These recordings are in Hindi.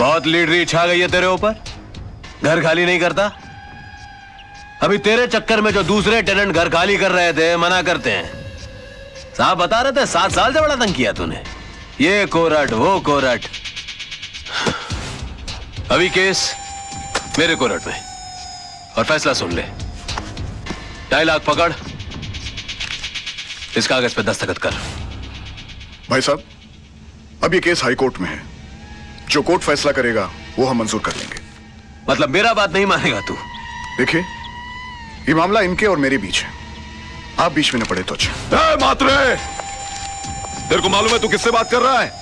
बहुत लीडरी छा गई है तेरे ऊपर। घर खाली नहीं करता। अभी तेरे चक्कर में जो दूसरे टेनेंट घर खाली कर रहे थे मना करते हैं। साहब बता रहे थे 7 साल से बड़ा तंग किया तूने। ये कोरट वो कोरट। अभी केस मेरे कोरट में और फैसला सुन ले। 2.5 लाख पकड़, इस कागज पे दस्तखत कर। भाई साहब, अब ये केस हाई कोर्ट में है। जो कोर्ट फैसला करेगा वो हम मंजूर कर लेंगे। मतलब मेरा बात नहीं मानेगा तू? देखिए, ये मामला इनके और मेरे बीच है। आप बीच में न पड़े तो अच्छा। मात्रे, तेरे को मालूम है तू किससे बात कर रहा है?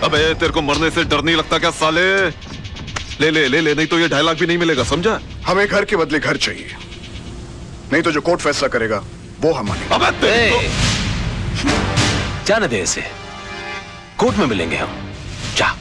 अबे तेरे को मरने से डर नहीं लगता क्या साले? ले ले ले ले, नहीं तो ये 2.5 लाख भी नहीं मिलेगा, समझा? हमें घर के बदले घर चाहिए, नहीं तो जो कोर्ट फैसला करेगा वो हम मानेंगे। अबे जाने दे इसे, कोर्ट में मिलेंगे हम। जा।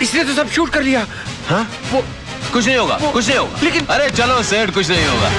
इसने तो सब शूट कर लिया। हाँ? वो कुछ नहीं होगा, कुछ नहीं होगा। लेकिन अरे चलो सेठ, कुछ नहीं होगा।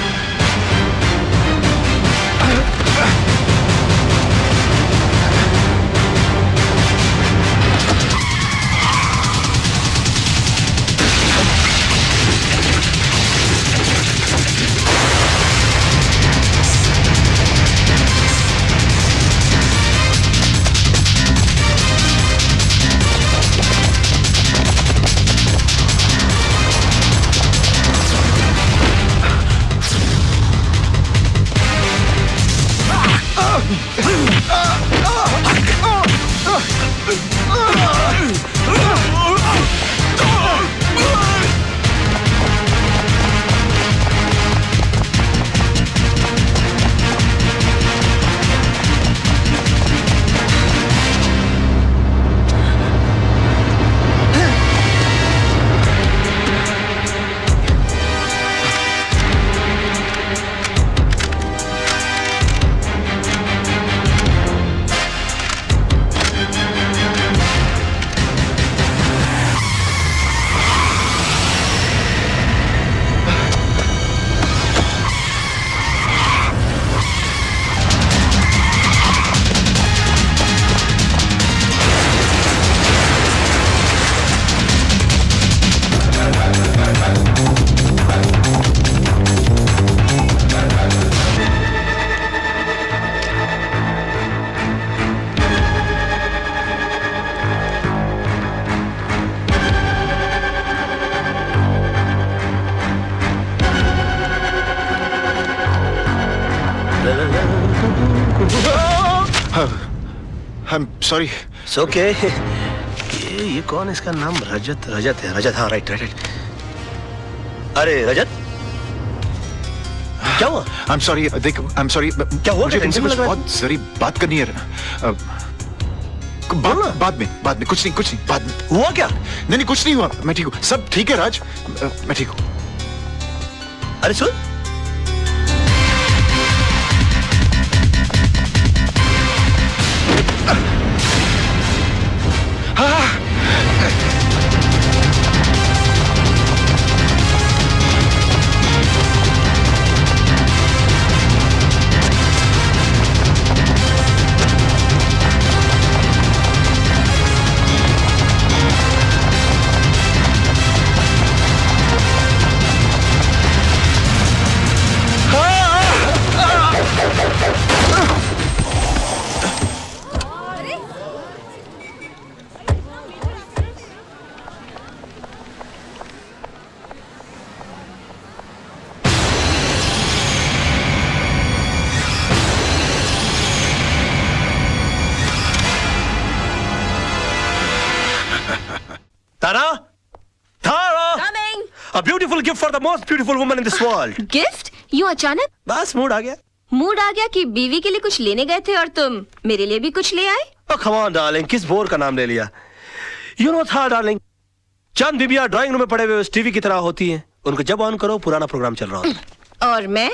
I'm sorry. It's okay. ये कौन? इसका नाम रजत है। रजत, हाँ राइट राइट। अरे रजत, क्या हुआ? I'm sorry. देख, I'm sorry. क्या हुआ? मुझे तुमसे कुछ बहुत जरूरी बात करनी है। बाद में कुछ नहीं बाद में। हुआ क्या? नहीं कुछ नहीं हुआ, मैं ठीक हूँ, सब ठीक है राज, मैं ठीक हूँ। अरे सुन, Tara? Tara! Coming. A beautiful gift for the most beautiful woman in this world. Gift? यूं अचानक? बस मूड आ गया. मूड आ गया कि बीवी के लिए कुछ लेने गए थे और तुम मेरे लिए भी कुछ ले आए? Oh, come on, darling. किस बोर का नाम ले लिया? You know था, darling. चंद बीबियां ड्राइंग रूम में पड़े हुए टीवी की तरह होती हैं. उनको जब ऑन करो पुराना प्रोग्राम चल रहा होता है. और मैं?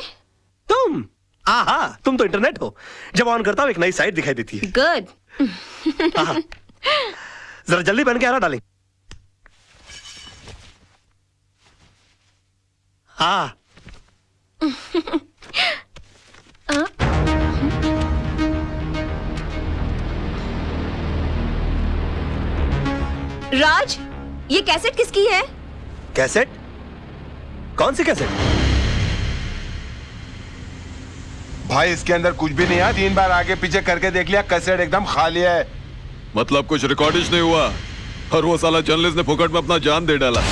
तुम? आहा, तुम तो इंटरनेट हो. जब ऑन करता हूँ एक नई साइट दिखाई देती है. गुड. आहा. जरा जल्दी पहन के आ रहा, डार्लिंग. हाँ. राज, ये कैसेट किसकी है? कैसेट? कौन सी कैसेट? भाई इसके अंदर कुछ भी नहीं है. 3 बार आगे पीछे करके देख लिया, कैसेट एकदम खाली है. मतलब कुछ रिकॉर्डिश नहीं हुआ और वो साला जर्नलिस्ट ने फुकट में अपना जान दे डाला.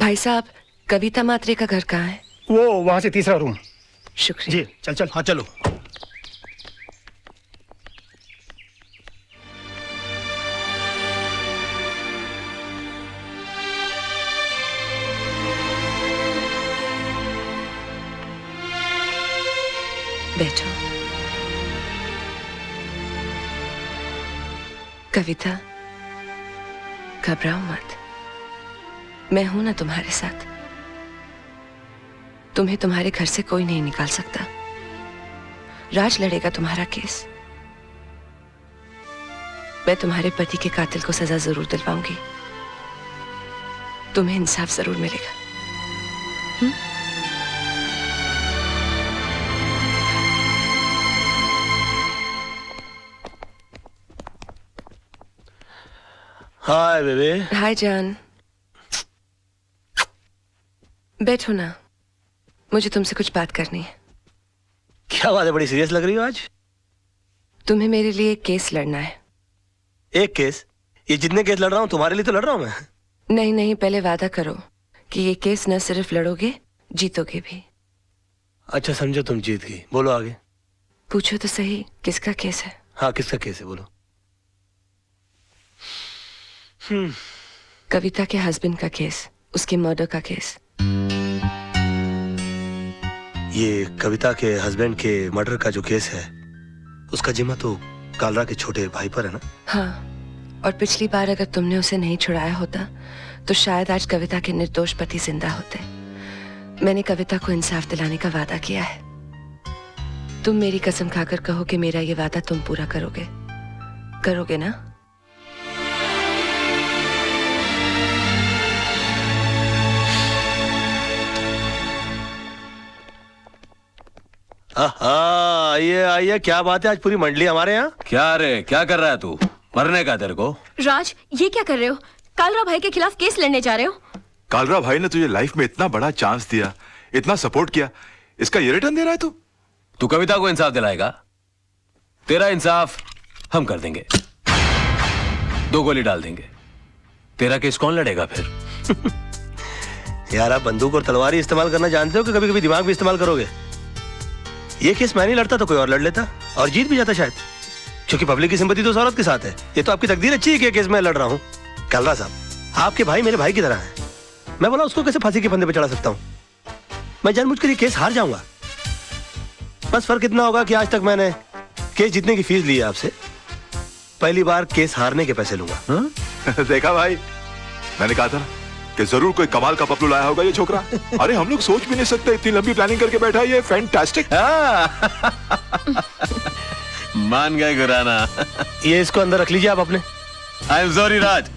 भाई साहब, कविता मात्रे का घर कहाँ है? वो वहां से तीसरा रूम. शुक्रिया. जी चल चल. हाँ चलो. बैठो. कविता, घबराओ मत. मैं हूं ना तुम्हारे साथ. तुम्हें तुम्हारे घर से कोई नहीं निकाल सकता. राज लड़ेगा तुम्हारा केस. मैं तुम्हारे पति के कातिल को सजा जरूर दिलवाऊंगी. तुम्हें इंसाफ जरूर मिलेगा. हाय बेबे. हाय जान. बैठो ना, मुझे तुमसे कुछ बात करनी है. क्या बात है, बड़ी सीरियस लग रही हो आज. तुम्हें मेरे लिए एक केस लड़ना है. एक केस? ये जितने केस लड़ रहा हूँ तुम्हारे लिए तो लड़ रहा हूँ मैं. नहीं नहीं, पहले वादा करो कि ये केस न सिर्फ लड़ोगे, जीतोगे भी. अच्छा समझो तुम जीत गई. बोलो आगे. पूछो तो सही, किसका केस है? हाँ किसका केस है, बोलो. कविता के हस्बैंड का केस, उसके मर्डर का केस. ये कविता के हस्बैंड के मर्डर का जो केस है उसका जिम्मा तो कालरा के छोटे भाई पर है ना. हाँ, और पिछली बार अगर तुमने उसे नहीं छुड़ाया होता तो शायद आज कविता के निर्दोष पति जिंदा होते. मैंने कविता को इंसाफ दिलाने का वादा किया है. तुम मेरी कसम खाकर कहो कि मेरा ये वादा तुम पूरा करोगे. करोगे ना? आइए आइए. क्या बात है, आज पूरी मंडली हमारे यहाँ. क्या रे, क्या कर रहा है तू? मरने का तेरे को? राज, ये क्या कर रहे हो? कालरा भाई के खिलाफ केस लड़ने जा रहे हो? कालरा भाई ने तुझे लाइफ में इतना बड़ा चांस दिया, इतना सपोर्ट किया, इसका ये रिटर्न दे रहा है तू? तू कविता को इंसाफ दिलाएगा? तेरा इंसाफ हम कर देंगे. 2 गोली डाल देंगे. तेरा केस कौन लड़ेगा फिर? यार आप बंदूक और तलवार ही इस्तेमाल करना जानते हो कि कभी कभी दिमाग भी इस्तेमाल करोगे? ये केस मैं नहीं लड़ता तो कोई और लड़ लेता और जीत भी जाता शायद, क्योंकि पब्लिक की सिंपैथी तो उस औरत के साथ है. ये तो आपकी तकदीर अच्छी है कि ये केस मैं लड़ रहा हूँ. कालरा साहब, आपके भाई मेरे भाई की तरह हैं. मैं बोला उसको कैसे फांसी के फंदे पे चढ़ा सकता हूँ? मैं जानबूझकर ये केस हार जाऊंगा. बस फर्क इतना होगा कि आज तक मैंने केस जीतने की फीस ली है आपसे. पहली बार केस हारने के पैसे लूंगा. देखा भाई, मैंने कहा था ना कि जरूर कोई कमाल का पपलू लाया होगा ये छोकरा. अरे हम लोग सोच भी नहीं सकते, इतनी लंबी प्लानिंग करके बैठा है ये. फैंटास्टिक. मान गए गुराना. ये इसको अंदर रख लीजिए आप अपने. आई एम सॉरी राज,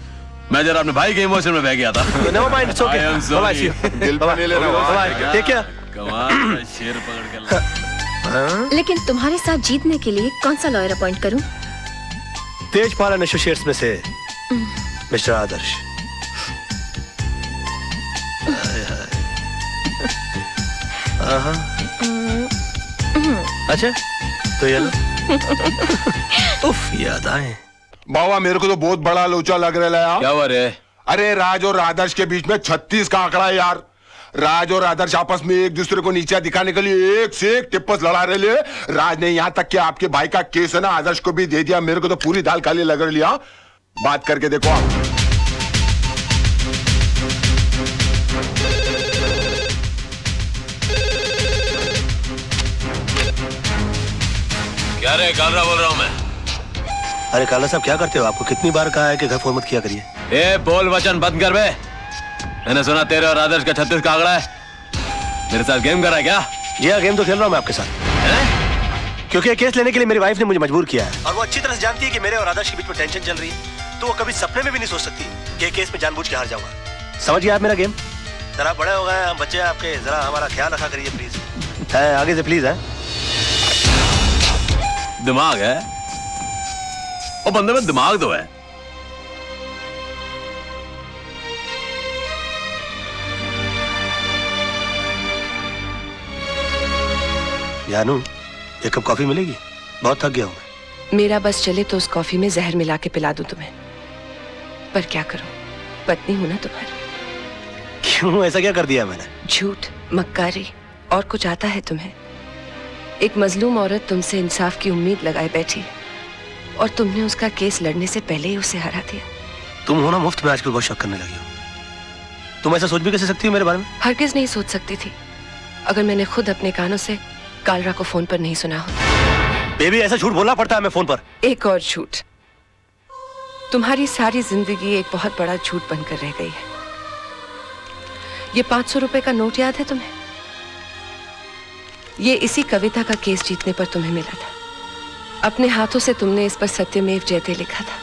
मैं जरा अपने भाई के इमोशन में बह गया था. Never mind, it's okay. I am sorry. Bye. दिल पर नहीं लेना. बाय. Take care. कमाल का शेर पकड़ के ला. लेकिन तुम्हारे साथ जीतने के लिए कौन सा लॉयर अपॉइंट करूं? तेजपालन एसोसिएट्स में से मिस्टर आदर्श. अच्छा तो ये लो. उफ, याद आए. बाबा मेरे को तो बहुत बड़ा लोचा लग रहा है यार. क्या हुआ रे? अरे राज और आदर्श के बीच में 36 का आंकड़ा है यार. राज और आदर्श आपस में एक दूसरे को नीचा दिखाने के लिए एक से एक टिप्पस लड़ा रहे ले। राज ने यहाँ तक कि आपके भाई का केस है ना आदर्श को भी दे दिया। मेरे को तो पूरी दाल काली लग रही है। बात करके देखो आप। क्या रे कालरा बोल रहा हूं मैं। अरे काला साहब क्या करते हो? आपको कितनी बार कहा है कि घर फोन मत किया करिए। ए बोल वचन बंद कर बे। मैंने सुना तेरे और आदर्श का 36 का आंकड़ा है। मेरे साथ गेम कर रहा है क्या? जी हाँ, गेम तो खेल रहा हूँ मैं आपके साथ। क्योंकि ये केस लेने के लिए मेरी वाइफ ने मुझे मजबूर किया है और वो अच्छी तरह से जानती है कि मेरे और आदर्श के बीच में टेंशन चल रही है, तो वो कभी सपने में भी नहीं सोच सकती कि ये केस में जानबूझ के हार जाऊंगा। समझ गया आप मेरा गेम? जरा बड़े हो गए हम बच्चे आपके, जरा हमारा ख्याल रखा करिए प्लीज। है आगे से प्लीज है। दिमाग है वो बंदे में, दिमाग तो है। जानू एक कप कॉफी मिलेगी? बहुत थक गया हूं मैं। मेरा बस चले तो उस कॉफी में जहर मिला के पिला दूं तुम्हें, पर क्या करूं, पत्नी हूं ना तुम्हारी। क्यों, ऐसा क्या कर दिया मैंने? झूठ, मक्कारी और कुछ आता है तुम्हें? एक मजलूम औरत तुमसे इंसाफ की उम्मीद लगाए बैठी है और तुमने उसका केस लड़ने से पहले ही उसे हरा दिया। तुम हो ना मुफ्त में आजकल बहुत शक करने लगी हो। तुम ऐसा सोच भी कैसे सकती हो मेरे बारे में? हरगिज नहीं सोच सकती थी अगर मैंने खुद अपने कानों से कालरा को फोन पर नहीं सुना होता। बेबी ऐसा झूठ बोलना पड़ता है हमें फोन पर? एक और झूठ। तुम्हारी सारी जिंदगी एक बहुत बड़ा झूठ बनकर रह गई है। ये 500 रुपए का नोट याद है तुम्हें? ये इसी कविता का केस जीतने पर तुम्हें मिला था। अपने हाथों से तुमने इस पर सत्यमेव जयते लिखा था।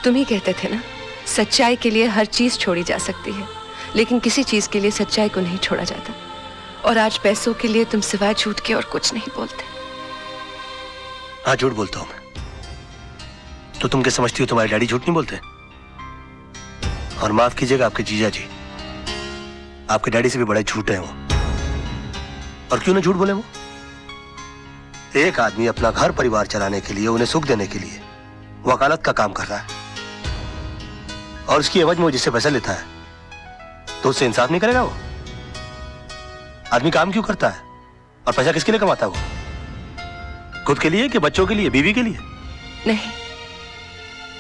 तुम ही कहते थे ना, सच्चाई के लिए हर चीज छोड़ी जा सकती है, लेकिन किसी चीज के लिए सच्चाई को नहीं छोड़ा जाता। और आज पैसों के लिए तुम सिवाय झूठ के और कुछ नहीं बोलते। हाँ झूठ बोलता हूं मैं। तो तुम क्या समझती हो तुम्हारे डैडी झूठ नहीं बोलते? और माफ कीजिएगा आपके जीजा जी, आपके डैडी से भी बड़े झूठे हैं वो। और क्यों ना झूठ बोले वो? एक आदमी अपना घर परिवार चलाने के लिए, उन्हें सुख देने के लिए वकालत का काम कर रहा है और उसकी एवज में वो जिससे पैसा लेता है तो उससे इंसाफ नहीं करेगा वो? आदमी काम क्यों करता है और पैसा किसके लिए कमाता है वो? खुद के लिए कि बच्चों के लिए, बीवी के लिए? नहीं,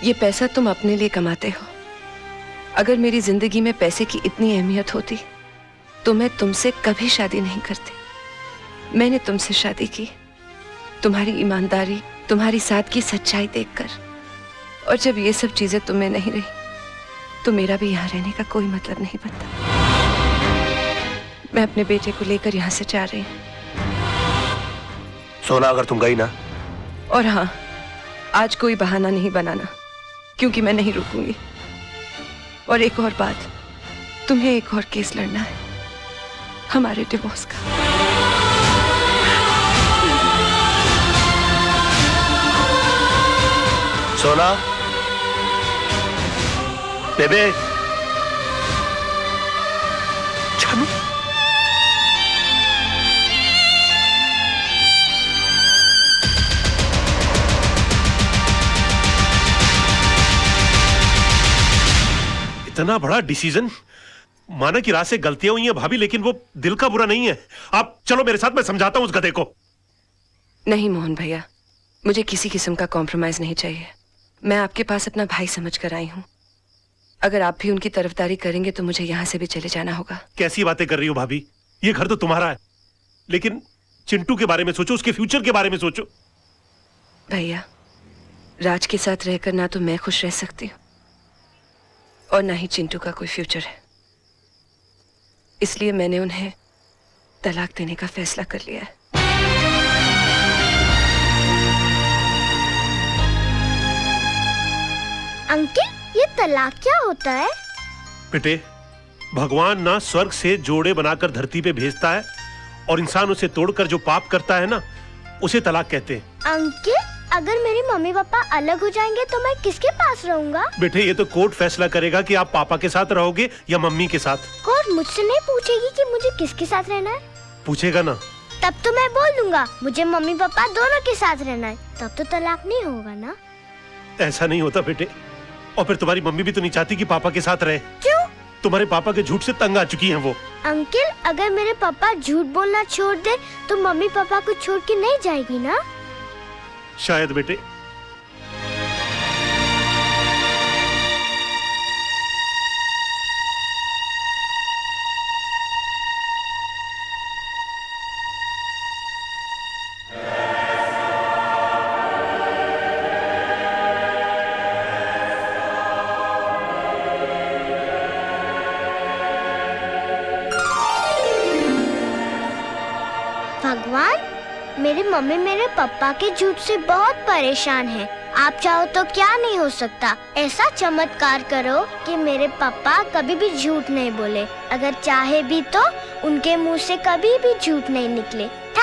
ये पैसा तुम अपने लिए कमाते हो। अगर मेरी जिंदगी में पैसे की इतनी अहमियत होती तो मैं तुमसे कभी शादी नहीं करती। मैंने तुमसे शादी की तुम्हारी ईमानदारी, तुम्हारी सादगी, सच्चाई देखकर। और जब ये सब चीजें तुम्हें नहीं रही तो मेरा भी यहाँ रहने का कोई मतलब नहीं बनता। मैं अपने बेटे को लेकर यहाँ से जा रही हूँ। सोना अगर तुम गई ना, और हाँ, आज कोई बहाना नहीं बनाना, क्योंकि मैं नहीं रुकूंगी। और एक और बात, तुम्हें एक और केस लड़ना है, हमारे डिवोर्स का। सोना, बेबे, जानू, इतना बड़ा डिसीजन। माना कि रात से गलतियां हुई हैं भाभी, लेकिन वो दिल का बुरा नहीं है। आप चलो मेरे साथ, मैं समझाता हूं उस गधे को। नहीं मोहन भैया, मुझे किसी किस्म का कॉम्प्रोमाइज नहीं चाहिए। मैं आपके पास अपना भाई समझ कर आई हूं। अगर आप भी उनकी तरफदारी करेंगे तो मुझे यहां से भी चले जाना होगा। कैसी बातें कर रही हो भाभी? ये घर तो तुम्हारा है, लेकिन चिंटू के बारे में सोचो, उसके फ्यूचर के बारे में सोचो। भैया, राज के साथ रहकर ना तो मैं खुश रह सकती हूँ और ना ही चिंटू का कोई फ्यूचर है। इसलिए मैंने उन्हें तलाक देने का फैसला कर लिया है। अंकल, ये तलाक क्या होता है? बेटे, भगवान ना स्वर्ग से जोड़े बनाकर धरती पे भेजता है और इंसान उसे तोड़कर जो पाप करता है ना, उसे तलाक कहते हैं। अंकल, अगर मेरे मम्मी पापा अलग हो जाएंगे तो मैं किसके पास रहूंगा? बेटे, ये तो कोर्ट फैसला करेगा कि आप पापा के साथ रहोगे या मम्मी के साथ। कोर्ट मुझसे नहीं पूछेगी कि मुझे किसके साथ रहना है? पूछेगा ना। तब तो मैं बोल दूंगा मुझे मम्मी पापा दोनों के साथ रहना है। तब तो तलाक नहीं होगा ना? ऐसा नहीं होता बेटे, और फिर तुम्हारी मम्मी भी तो नहीं चाहती कि पापा के साथ रहे। क्यों? तुम्हारे पापा के झूठ से तंग आ चुकी हैं वो। अंकल, अगर मेरे पापा झूठ बोलना छोड़ दे तो मम्मी पापा को छोड़ के नहीं जाएगी ना? शायद बेटे। भगवान, मेरी मम्मी मेरे पापा के झूठ से बहुत परेशान है। आप चाहो तो क्या नहीं हो सकता, ऐसा चमत्कार करो कि मेरे पापा कभी भी झूठ नहीं बोले। अगर चाहे भी तो उनके मुंह से कभी भी झूठ नहीं निकले।